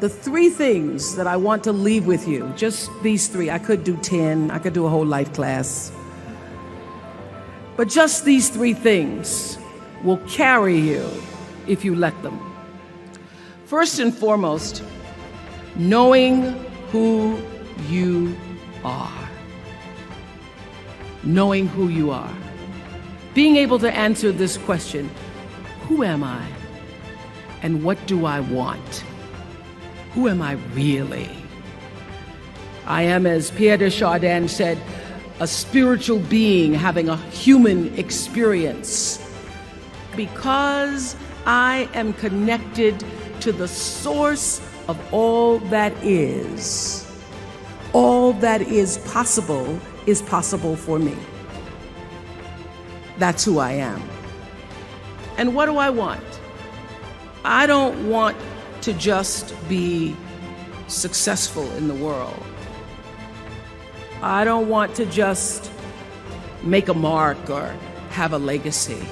the 3 things that I want to leave with you, just these 3. I could do 10, I could do a whole life class. But just these 3 things will carry you if you let them. First and foremost, knowing who you are. Knowing who you are. Being able to answer this question, who am I? And what do I want? Who am I really? I am, as Pierre de Chardin said, a spiritual being having a human experience. Because I am connected to the source of all that is possible for me. That's who I am. And what do I want? I don't want to just be successful in the world. I don't want to just make a mark or have a legacy.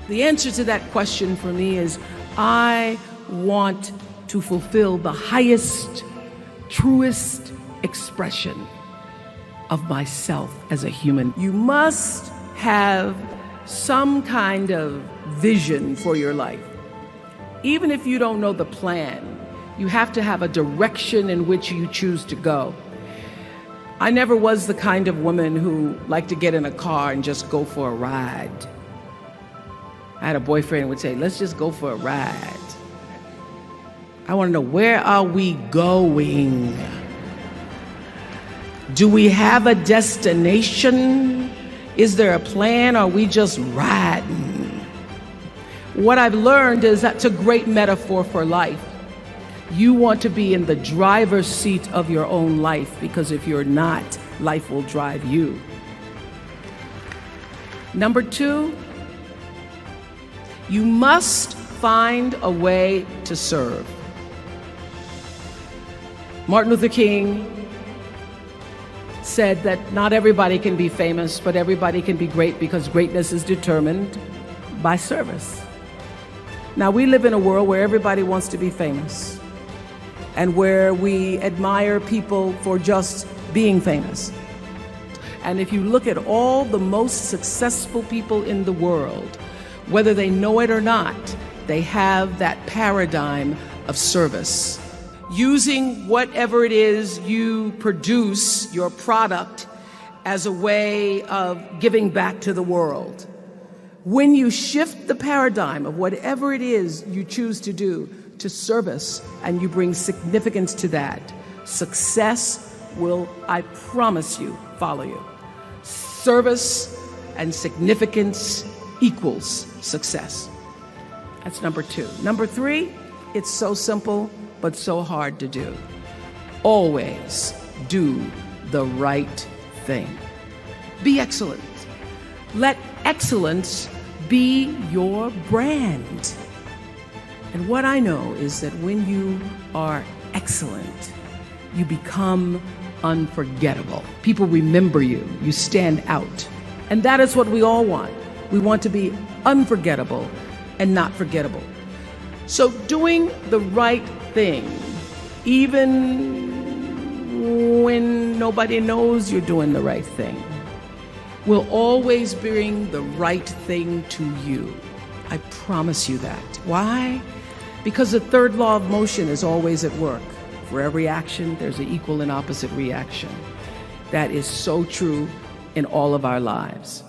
The answer to that question for me is I want to fulfill the highest, truest expression of myself as a human. You must have some kind of vision for your life. Even if you don't know the plan, you have to have a direction in which you choose to go. I never was the kind of woman who liked to get in a car and just go for a ride. I had a boyfriend who would say, let's just go for a ride. I want to know, where are we going? Do we have a destination? Is there a plan? Or are we just riding? What I've learned is that's a great metaphor for life. You want to be in the driver's seat of your own life, because if you're not, life will drive you. Number 2, you must find a way to serve. Martin Luther King said that not everybody can be famous, but everybody can be great, because greatness is determined by service. Now, we live in a world where everybody wants to be famous and where we admire people for just being famous. And if you look at all the most successful people in the world, whether they know it or not, they have that paradigm of service. Using whatever it is you produce, your product, as a way of giving back to the world. When you shift the paradigm of whatever it is you choose to do to service, and you bring significance to that, success will, I promise you, follow you. Service and significance equals success. That's number 2. Number 3, it's so simple, but so hard to do. Always do the right thing. Be excellent. Let excellence be your brand. And what I know is that when you are excellent, you become unforgettable. People remember you. You stand out. And that is what we all want. We want to be unforgettable and not forgettable. So doing the right thing, even when nobody knows you're doing the right thing, will always bring the right thing to you. I promise you that. Why? Because the third law of motion is always at work. For every action, there's an equal and opposite reaction. That is so true in all of our lives.